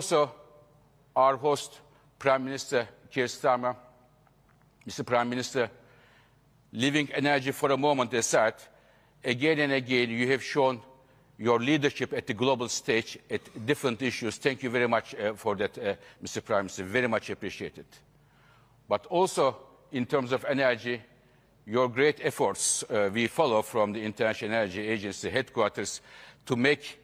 Also, our host, Prime Minister Keir Starmer. Mr. Prime Minister, leaving energy for a moment aside, again and again you have shown your leadership at the global stage at different issues. Thank you very much for that, Mr. Prime Minister, very much appreciated. But also, in terms of energy, your great efforts we follow from the International Energy Agency headquarters to make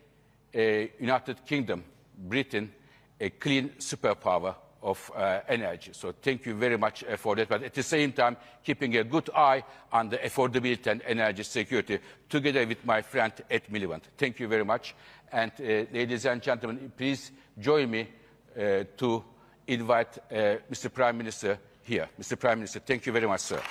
United Kingdom, Britain, a clean superpower of energy. So thank you very much for that, but at the same time, keeping a good eye on the affordability and energy security, together with my friend at Miliband. Thank you very much. And ladies and gentlemen, please join me to invite Mr. Prime Minister here. Mr. Prime Minister, thank you very much, sir.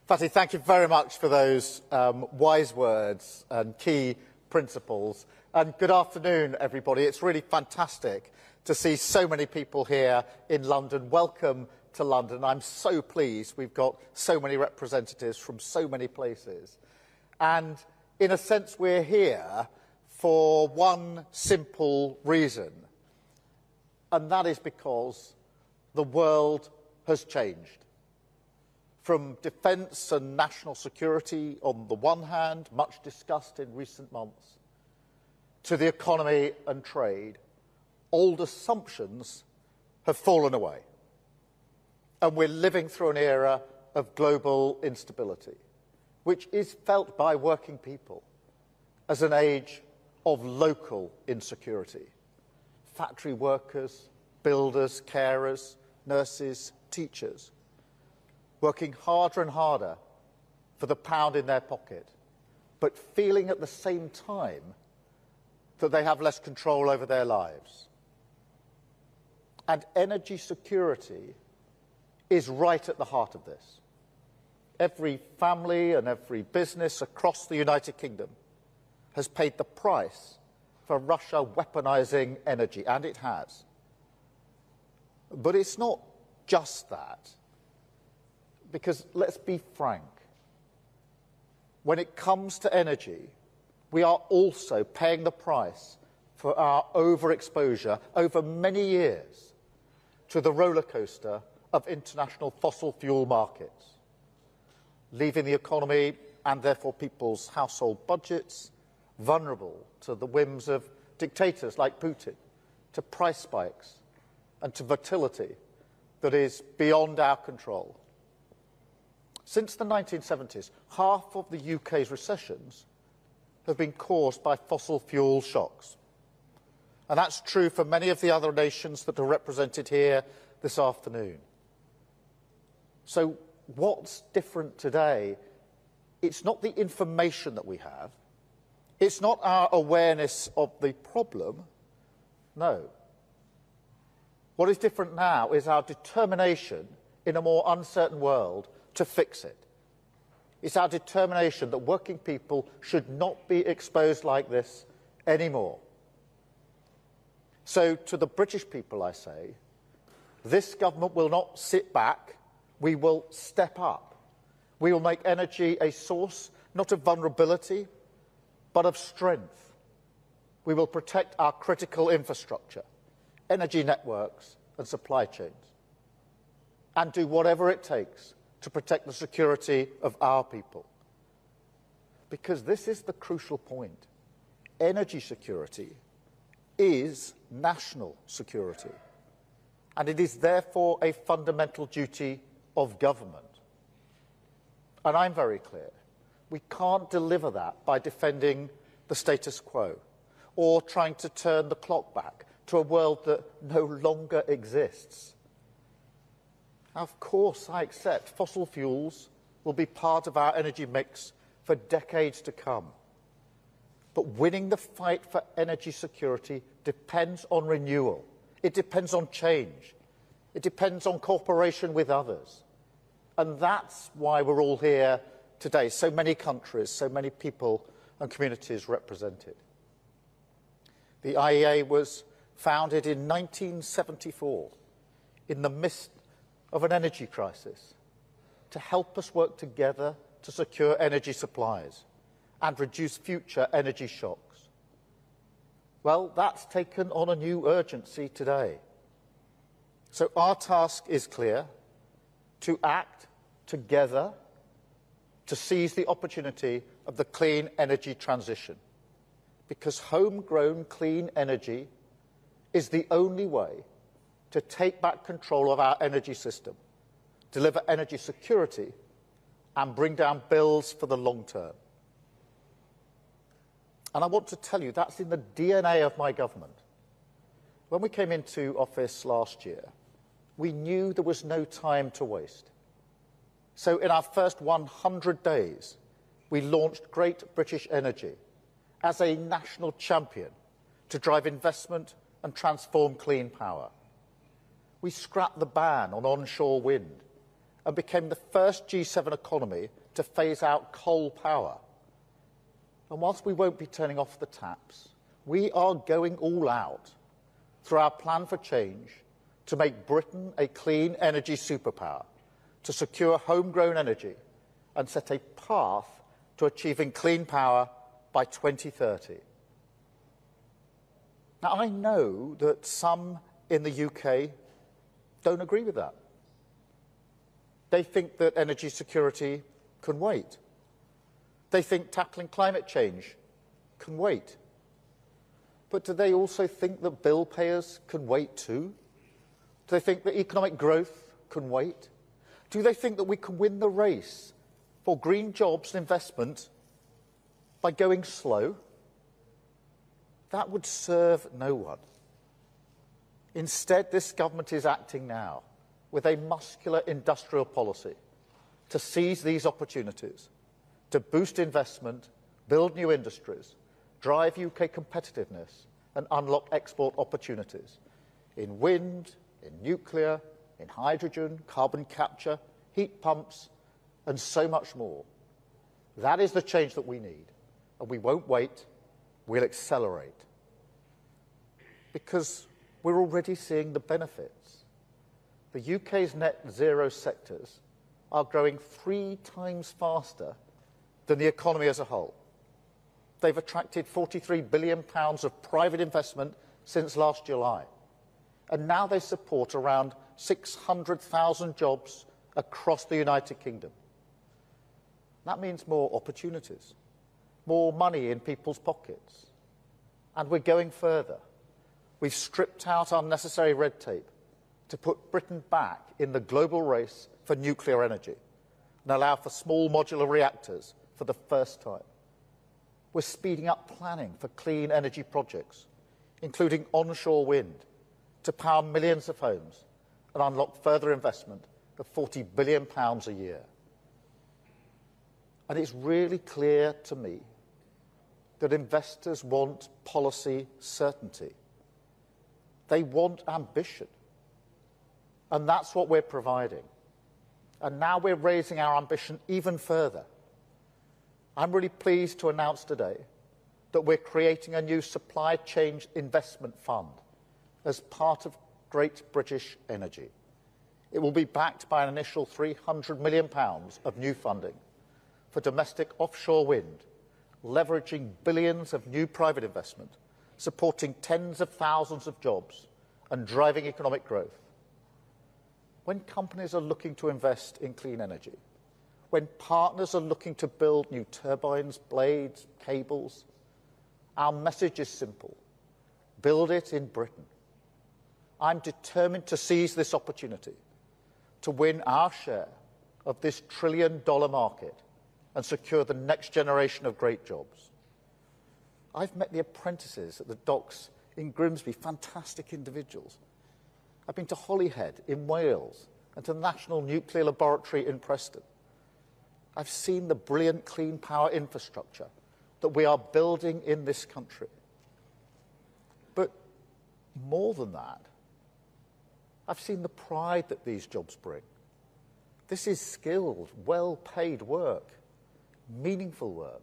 Fatih, thank you very much for those wise words and key principles. And good afternoon, everybody. It's really fantastic to see so many people here in London. Welcome to London. I'm so pleased we've got so many representatives from so many places. And in a sense, we're here for one simple reason, and that is because the world has changed. From defence and national security on the one hand, much discussed in recent months, to the economy and trade, old assumptions have fallen away. And we're living through an era of global instability, which is felt by working people as an age of local insecurity. Factory workers, builders, carers, nurses, teachers, working harder and harder for the pound in their pocket, but feeling at the same time that they have less control over their lives. And energy security is right at the heart of this. Every family and every business across the United Kingdom has paid the price for Russia weaponising energy, and it has. But it's not just that. Because let's be frank, when it comes to energy, we are also paying the price for our overexposure over many years to the roller coaster of international fossil fuel markets, leaving the economy and therefore people's household budgets vulnerable to the whims of dictators like Putin, to price spikes and to volatility that is beyond our control. Since the 1970s, half of the UK's recessions have been caused by fossil fuel shocks. And that's true for many of the other nations that are represented here this afternoon. So what's different today? It's not the information that we have. It's not our awareness of the problem. No. What is different now is our determination in a more uncertain world to fix it. It's our determination that working people should not be exposed like this anymore. So to the British people I say, this government will not sit back, we will step up. We will make energy a source not of vulnerability, but of strength. We will protect our critical infrastructure, energy networks and supply chains, and do whatever it takes to protect the security of our people. Because this is the crucial point. Energy security is national security, and it is therefore a fundamental duty of government. And I'm very clear, we can't deliver that by defending the status quo or trying to turn the clock back to a world that no longer exists. Of course, I accept fossil fuels will be part of our energy mix for decades to come. But winning the fight for energy security depends on renewal. It depends on change. It depends on cooperation with others. And that's why we're all here today, so many countries, so many people and communities represented. The IEA was founded in 1974 in the midst of an energy crisis to help us work together to secure energy supplies and reduce future energy shocks. Well, that's taken on a new urgency today. So our task is clear: to act together to seize the opportunity of the clean energy transition, because homegrown clean energy is the only way to take back control of our energy system, deliver energy security, and bring down bills for the long term. And I want to tell you, that's in the DNA of my government. When we came into office last year, we knew there was no time to waste. So in our first 100 days, we launched Great British Energy as a national champion to drive investment and transform clean power. We scrapped the ban on onshore wind and became the first G7 economy to phase out coal power. And whilst we won't be turning off the taps, we are going all out through our plan for change to make Britain a clean energy superpower, to secure homegrown energy and set a path to achieving clean power by 2030. Now, I know that some in the UK don't agree with that. They think that energy security can wait. They think tackling climate change can wait. But do they also think that bill payers can wait too? Do they think that economic growth can wait? Do they think that we can win the race for green jobs and investment by going slow? That would serve no one. Instead, this government is acting now with a muscular industrial policy to seize these opportunities, to boost investment, build new industries, drive UK competitiveness and unlock export opportunities in wind, in nuclear, in hydrogen, carbon capture, heat pumps and so much more. That is the change that we need, and we won't wait, we'll accelerate. Because we're already seeing the benefits. The UK's net zero sectors are growing 3 times faster than the economy as a whole. They've attracted £43 billion of private investment since last July, and now they support around 600,000 jobs across the United Kingdom. That means more opportunities, more money in people's pockets. And we're going further. We've stripped out unnecessary red tape to put Britain back in the global race for nuclear energy and allow for small modular reactors for the first time. We're speeding up planning for clean energy projects, including onshore wind, to power millions of homes and unlock further investment of £40 billion a year. And it's really clear to me that investors want policy certainty. They want ambition. And that's what we're providing. And now we're raising our ambition even further. I'm really pleased to announce today that we're creating a new supply chain investment fund as part of Great British Energy. It will be backed by an initial £300 million of new funding for domestic offshore wind, leveraging billions of new private investment, supporting tens of thousands of jobs and driving economic growth. When companies are looking to invest in clean energy, when partners are looking to build new turbines, blades, cables, our message is simple: build it in Britain. I'm determined to seize this opportunity to win our share of this $1 trillion market and secure the next generation of great jobs. I've met the apprentices at the docks in Grimsby, fantastic individuals. I've been to Holyhead in Wales and to the National Nuclear Laboratory in Preston. I've seen the brilliant clean power infrastructure that we are building in this country. But more than that, I've seen the pride that these jobs bring. This is skilled, well-paid work, meaningful work,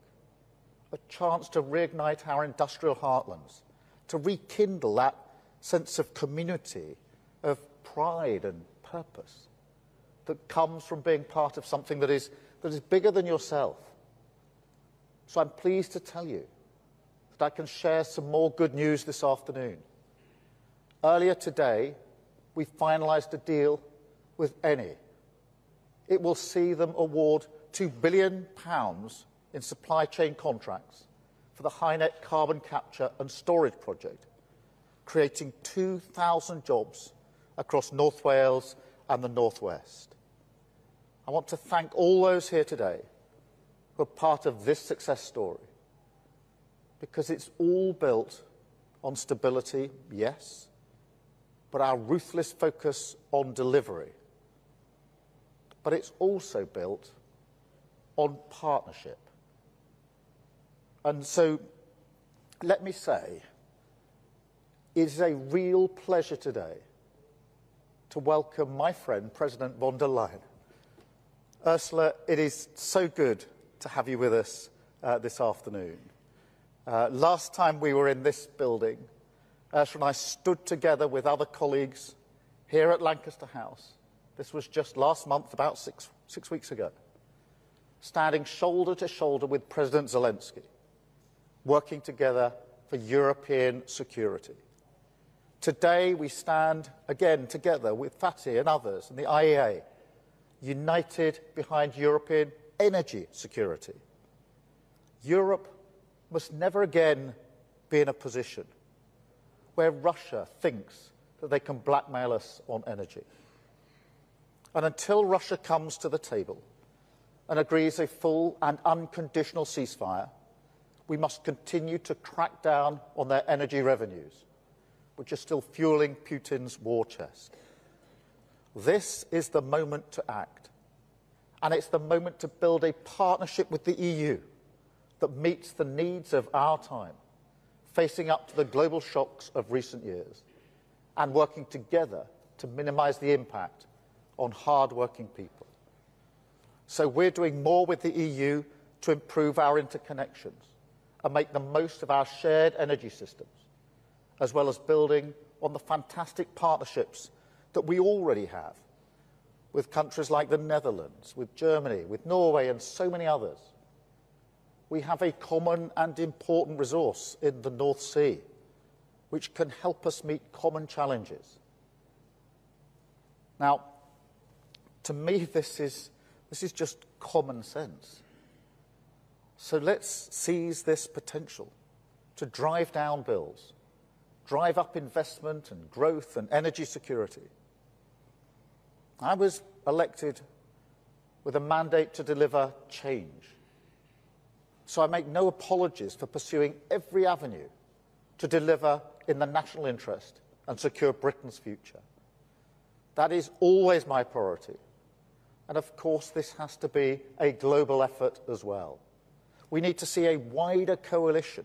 a chance to reignite our industrial heartlands, to rekindle that sense of community, of pride and purpose that comes from being part of something that is bigger than yourself. So I'm pleased to tell you that I can share some more good news this afternoon. Earlier today, we finalised a deal with Eni. It will see them award £2 billion in supply chain contracts for the HyNet carbon capture and storage project, creating 2,000 jobs across North Wales and the North West. I want to thank all those here today who are part of this success story, because it's all built on stability, yes, but our ruthless focus on delivery. But it's also built on partnership. And so, let me say, it is a real pleasure today to welcome my friend, President von der Leyen. Ursula, it is so good to have you with us this afternoon. Last time we were in this building, Ursula and I stood together with other colleagues here at Lancaster House. This was just last month, about six weeks ago, standing shoulder to shoulder with President Zelensky, working together for European security. Today we stand again together with Fatih and others and the IEA, united behind European energy security. Europe must never again be in a position where Russia thinks that they can blackmail us on energy. And until Russia comes to the table and agrees a full and unconditional ceasefire, we must continue to crack down on their energy revenues, which are still fueling Putin's war chest. This is the moment to act, and it's the moment to build a partnership with the EU that meets the needs of our time, facing up to the global shocks of recent years, and working together to minimise the impact on hard-working people. So we're doing more with the EU to improve our interconnections and make the most of our shared energy systems, as well as building on the fantastic partnerships that we already have with countries like the Netherlands, with Germany, with Norway and so many others. We have a common and important resource in the North Sea, which can help us meet common challenges. Now, to me, this is just common sense. So let's seize this potential to drive down bills, drive up investment and growth and energy security. I was elected with a mandate to deliver change. So I make no apologies for pursuing every avenue to deliver in the national interest and secure Britain's future. That is always my priority. And of course, this has to be a global effort as well. We need to see a wider coalition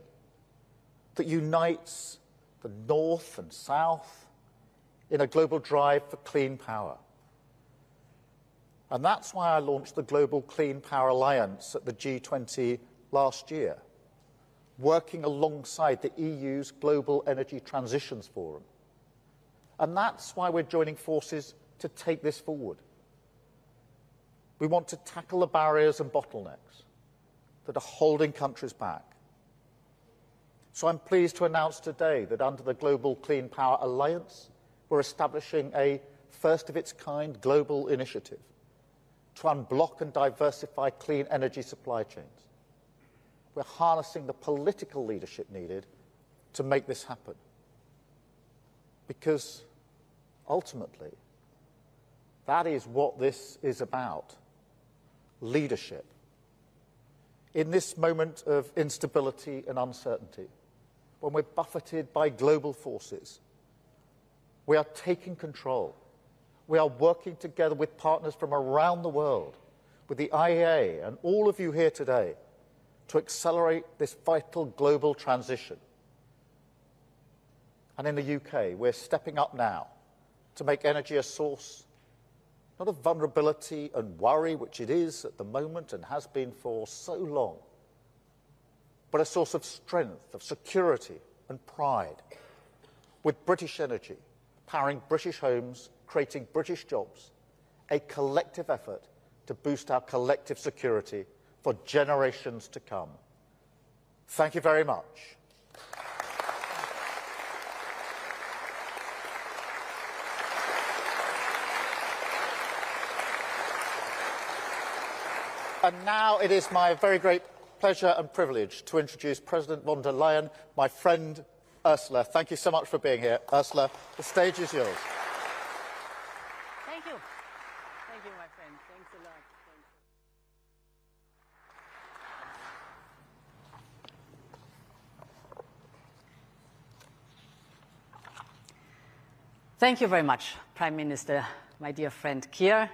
that unites the North and South in a global drive for clean power. And that's why I launched the Global Clean Power Alliance at the G20 last year, working alongside the EU's Global Energy Transitions Forum. And that's why we're joining forces to take this forward. We want to tackle the barriers and bottlenecks that are holding countries back. So I'm pleased to announce today that under the Global Clean Power Alliance, we're establishing a first-of-its-kind global initiative to unblock and diversify clean energy supply chains. We're harnessing the political leadership needed to make this happen. Because ultimately, that is what this is about. Leadership. In this moment of instability and uncertainty, when we're buffeted by global forces, we are taking control. We are working together with partners from around the world, with the IEA and all of you here today, to accelerate this vital global transition. And in the UK, we're stepping up now to make energy a source not of vulnerability and worry, which it is at the moment and has been for so long, but a source of strength, of security and pride, with British energy powering British homes creating British jobs, a collective effort to boost our collective security for generations to come. Thank you very much. And now it is my very great pleasure and privilege to introduce President von der Leyen, my friend Ursula. Thank you so much for being here. Ursula, the stage is yours. Thank you. Thank you, my friend. Thanks a lot. Thank you very much, Prime Minister, my dear friend Keir,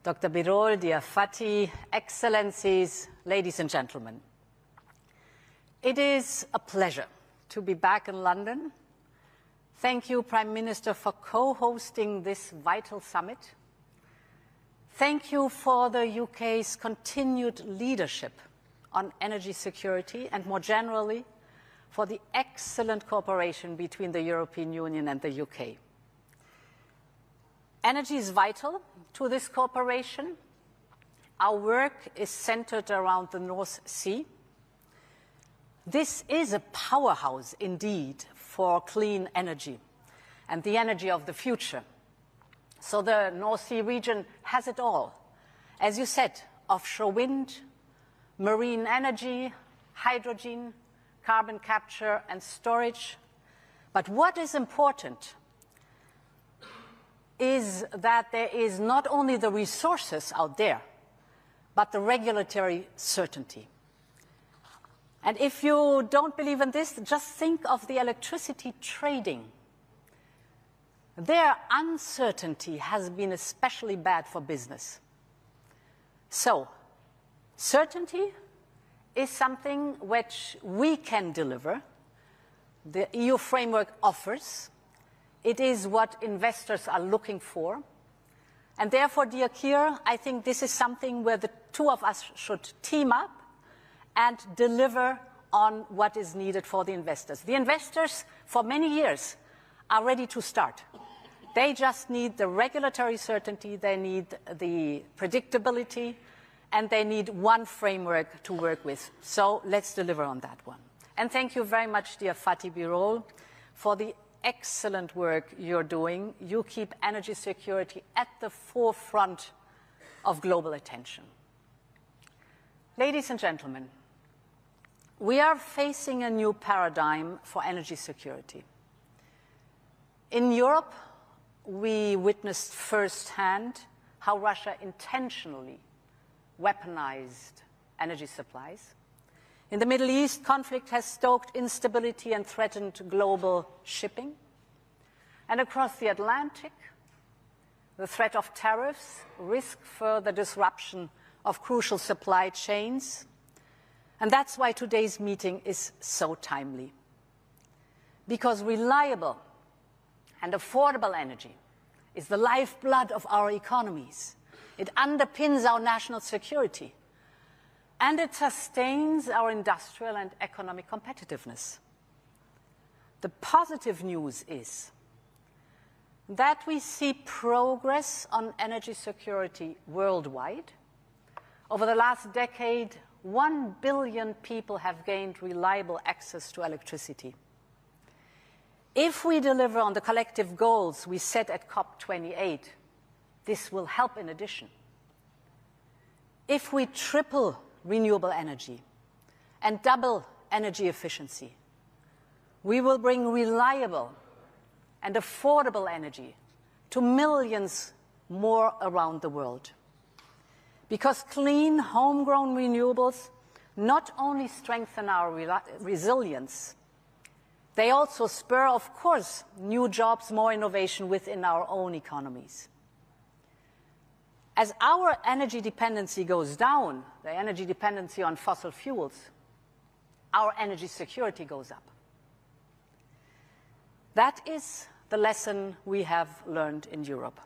Dr. Birol, dear Fatih, Excellencies, ladies and gentlemen. It is a pleasure to be back in London. Thank you, Prime Minister, for co-hosting this vital summit. Thank you for the UK's continued leadership on energy security and, more generally, for the excellent cooperation between the European Union and the UK. Energy is vital to this cooperation. Our work is centered around the North Sea. This is a powerhouse indeed for clean energy and the energy of the future. So the North Sea region has it all. As you said, offshore wind, marine energy, hydrogen, carbon capture and storage. But what is important is that there is not only the resources out there, but the regulatory certainty. And if you don't believe in this, just think of the electricity trading. Their uncertainty has been especially bad for business. So, certainty is something which we can deliver. The EU framework offers. It is what investors are looking for. And therefore, dear Keir, I think this is something where the two of us should team up and deliver on what is needed for the investors. The investors, for many years, are ready to start. They just need the regulatory certainty, they need the predictability, and they need one framework to work with. So let's deliver on that one. And thank you very much, dear Fatih Birol, for the excellent work you're doing. You keep energy security at the forefront of global attention. Ladies and gentlemen, we are facing a new paradigm for energy security. In Europe, we witnessed firsthand how Russia intentionally weaponized energy supplies. In the Middle East, conflict has stoked instability and threatened global shipping. And across the Atlantic, the threat of tariffs risks further disruption of crucial supply chains. And that's why today's meeting is so timely. Because reliable and affordable energy is the lifeblood of our economies. It underpins our national security. And it sustains our industrial and economic competitiveness. The positive news is that we see progress on energy security worldwide. Over the last decade, 1 billion people have gained reliable access to electricity. If we deliver on the collective goals we set at COP28, this will help in addition. If we triple renewable energy and double energy efficiency, we will bring reliable and affordable energy to millions more around the world. Because clean, homegrown renewables not only strengthen our resilience, they also spur, of course, new jobs, more innovation within our own economies. As our energy dependency goes down, the energy dependency on fossil fuels, our energy security goes up. That is the lesson we have learned in Europe.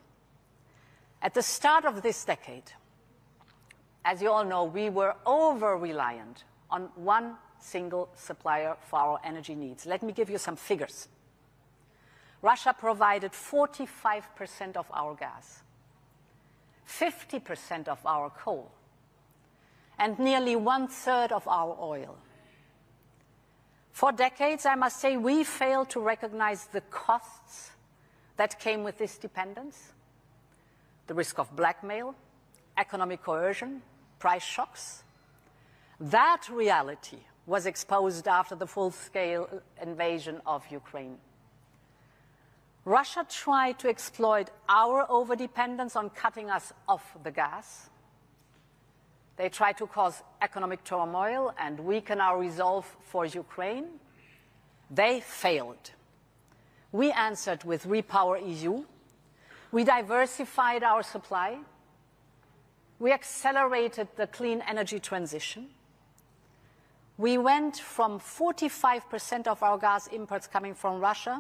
At the start of this decade, as you all know, we were over-reliant on one single supplier for our energy needs. Let me give you some figures. Russia provided 45% of our gas, 50% of our coal, and nearly 1/3 of our oil. For decades, I must say, we failed to recognize the costs that came with this dependence, the risk of blackmail, economic coercion, price shocks. That reality was exposed after the full-scale invasion of Ukraine. Russia tried to exploit our overdependence on cutting us off the gas. They tried to cause economic turmoil and weaken our resolve for Ukraine. They failed. We answered with Repower EU. We diversified our supply. We accelerated the clean energy transition. We went from 45% of our gas imports coming from Russia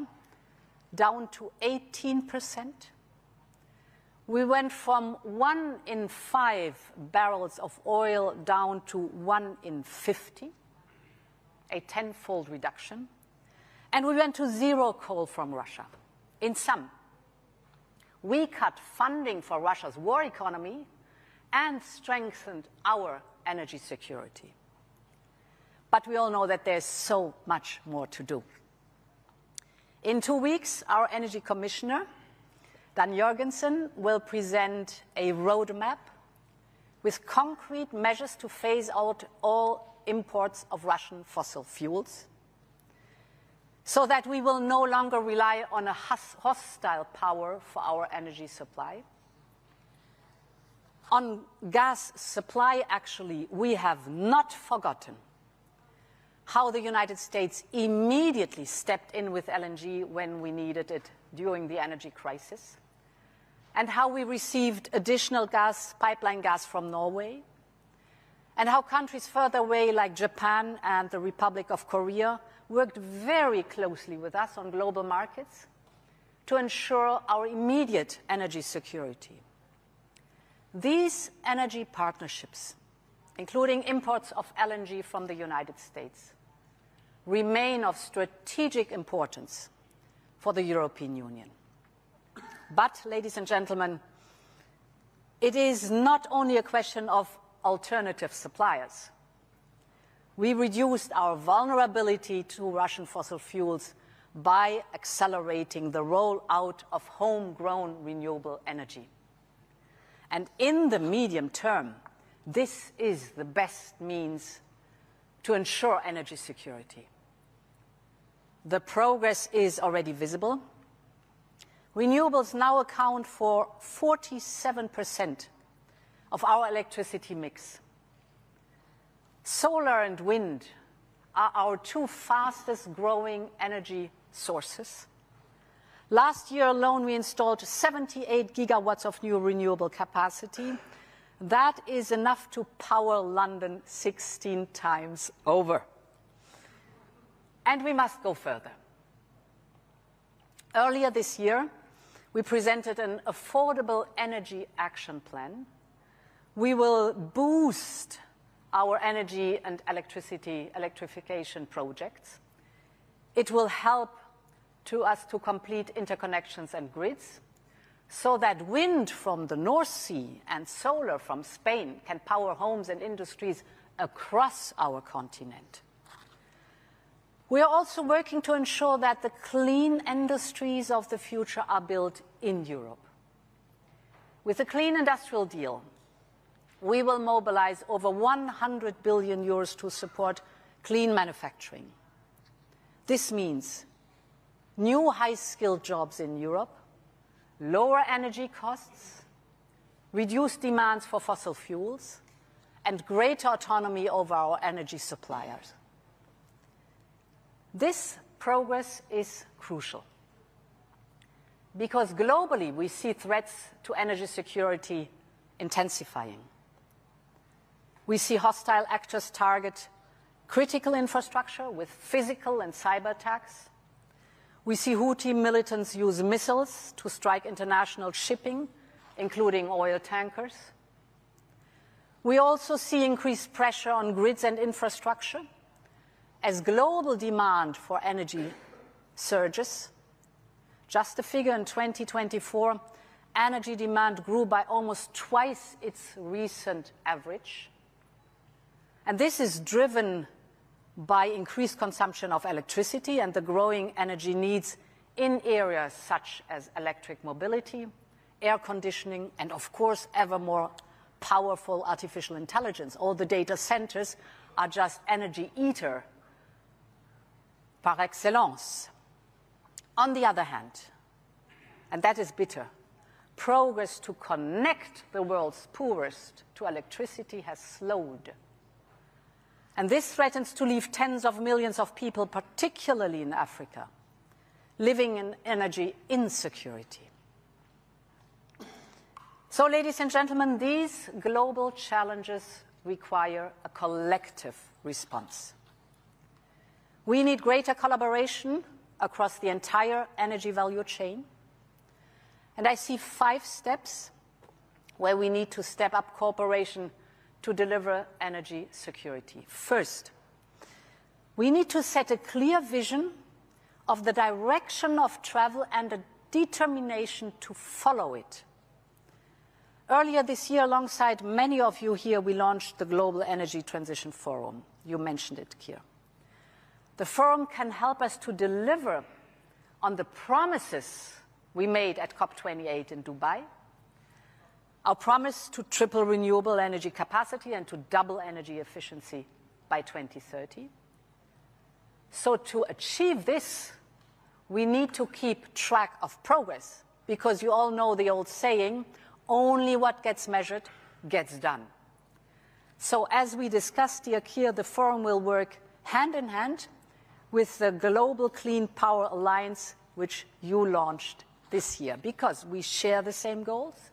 down to 18%. We went from 1 in 5 barrels of oil down to 1 in 50, a 10-fold reduction. And we went to 0 coal from Russia. In sum, we cut funding for Russia's war economy and strengthened our energy security. But we all know that there's so much more to do. In 2 weeks, our Energy Commissioner, Dan Jorgensen, will present a roadmap with concrete measures to phase out all imports of Russian fossil fuels, so that we will no longer rely on a hostile power for our energy supply. On gas supply, actually, we have not forgotten how the United States immediately stepped in with LNG when we needed it during the energy crisis, and how we received additional pipeline gas from Norway, and how countries further away like Japan and the Republic of Korea worked very closely with us on global markets to ensure our immediate energy security. These energy partnerships, including imports of LNG from the United States, remain of strategic importance for the European Union. But, ladies and gentlemen, it is not only a question of alternative suppliers. We reduced our vulnerability to Russian fossil fuels by accelerating the rollout of homegrown renewable energy. And in the medium term, this is the best means to ensure energy security. The progress is already visible. Renewables now account for 47% of our electricity mix. Solar and wind are our 2 fastest growing energy sources. Last year alone, we installed 78 gigawatts of new renewable capacity. That is enough to power London 16 times over. And we must go further. Earlier this year, we presented an affordable energy action plan. We will boost our energy and electrification projects. It will help us to complete interconnections and grids, so that wind from the North Sea and solar from Spain can power homes and industries across our continent. We are also working to ensure that the clean industries of the future are built in Europe. With the Clean Industrial Deal, we will mobilize over 100 billion euros to support clean manufacturing. This means new high-skilled jobs in Europe, lower energy costs, reduced demands for fossil fuels, and greater autonomy over our energy suppliers. This progress is crucial because globally we see threats to energy security intensifying. We see hostile actors target critical infrastructure with physical and cyber attacks. We see Houthi militants use missiles to strike international shipping, including oil tankers. We also see increased pressure on grids and infrastructure as global demand for energy surges. Just a figure, in 2024, energy demand grew by almost twice its recent average. And this is driven by increased consumption of electricity and the growing energy needs in areas such as electric mobility, air conditioning, and of course, ever more powerful artificial intelligence. All the data centers are just energy eater par excellence. On the other hand, and that is bitter, progress to connect the world's poorest to electricity has slowed. And this threatens to leave tens of millions of people, particularly in Africa, living in energy insecurity. So, ladies and gentlemen, these global challenges require a collective response. We need greater collaboration across the entire energy value chain. And I see 5 steps where we need to step up cooperation to deliver energy security. First, we need to set a clear vision of the direction of travel and a determination to follow it. Earlier this year, alongside many of you here, we launched the Global Energy Transition Forum. You mentioned it, Keir. The forum can help us to deliver on the promises we made at COP28 in Dubai, our promise to triple renewable energy capacity and to double energy efficiency by 2030. So to achieve this, we need to keep track of progress, because you all know the old saying, only what gets measured gets done. So as we discussed, dear Keir, the forum will work hand in hand with the Global Clean Power Alliance, which you launched this year, because we share the same goals,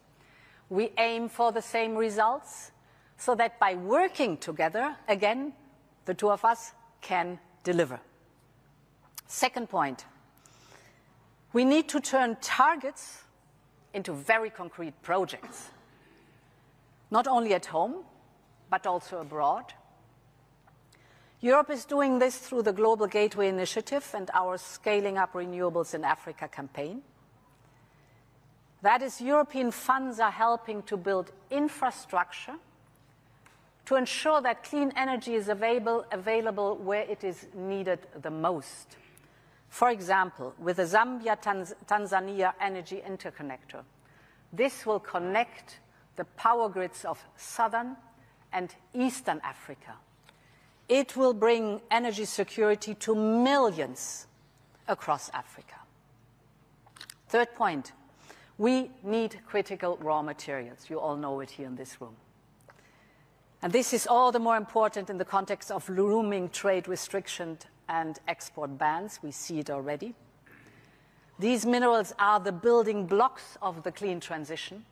we aim for the same results, so that by working together, again, the two of us can deliver. Second point, we need to turn targets into very concrete projects, not only at home, but also abroad. Europe is doing this through the Global Gateway Initiative and our Scaling Up Renewables in Africa campaign. That is, European funds are helping to build infrastructure to ensure that clean energy is available where it is needed the most. For example, with the Zambia-Tanzania Energy Interconnector, this will connect the power grids of southern and eastern Africa. It will bring energy security to millions across Africa. Third point, we need critical raw materials. You all know it here in this room. And this is all the more important in the context of looming trade restrictions and export bans. We see it already. These minerals are the building blocks of the clean transition.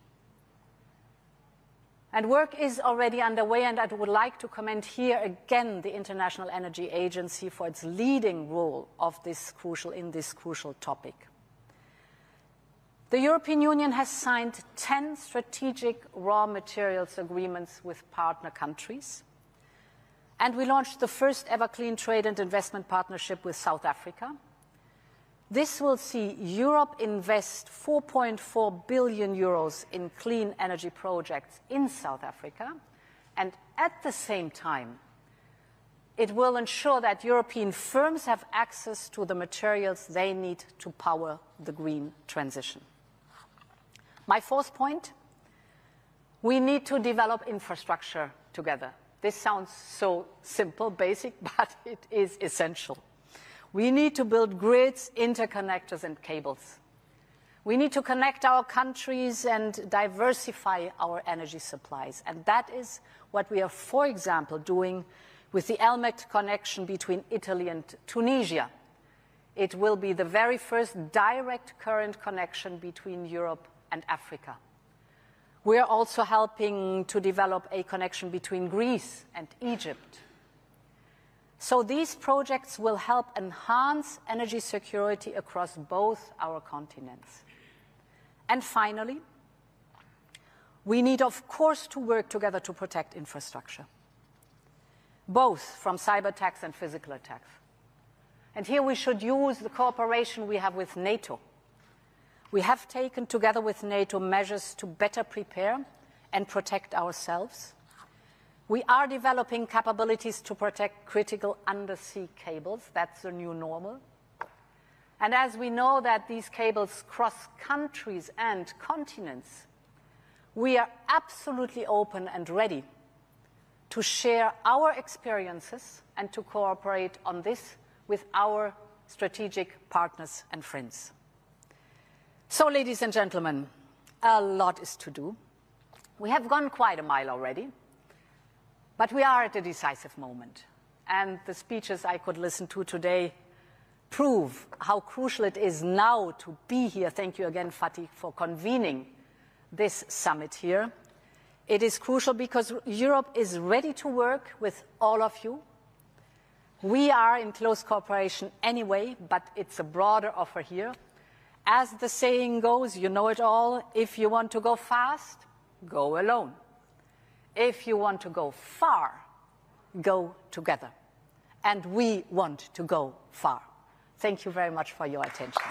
And work is already underway, and I would like to commend here again the International Energy Agency for its leading role in this crucial topic. The European Union has signed 10 strategic raw materials agreements with partner countries. And we launched the first ever clean trade and investment partnership with South Africa. This will see Europe invest 4.4 billion euros in clean energy projects in South Africa. And at the same time, it will ensure that European firms have access to the materials they need to power the green transition. My fourth point, we need to develop infrastructure together. This sounds so simple, basic, but it is essential. We need to build grids, interconnectors, and cables. We need to connect our countries and diversify our energy supplies. And that is what we are, for example, doing with the ELMEC connection between Italy and Tunisia. It will be the very first direct current connection between Europe and Africa. We are also helping to develop a connection between Greece and Egypt. So these projects will help enhance energy security across both our continents. And finally, we need, of course, to work together to protect infrastructure, both from cyber attacks and physical attacks. And here we should use the cooperation we have with NATO We have taken, together with NATO, measures to better prepare and protect ourselves. We are developing capabilities to protect critical undersea cables. That's the new normal. And as we know that these cables cross countries and continents, we are absolutely open and ready to share our experiences and to cooperate on this with our strategic partners and friends. So, ladies and gentlemen, a lot is to do. We have gone quite a mile already, but we are at a decisive moment. And the speeches I could listen to today prove how crucial it is now to be here. Thank you again, Fatih, for convening this summit here. It is crucial because Europe is ready to work with all of you. We are in close cooperation anyway, but it's a broader offer here. As the saying goes, you know it all, if you want to go fast, go alone. If you want to go far, go together. And we want to go far. Thank you very much for your attention.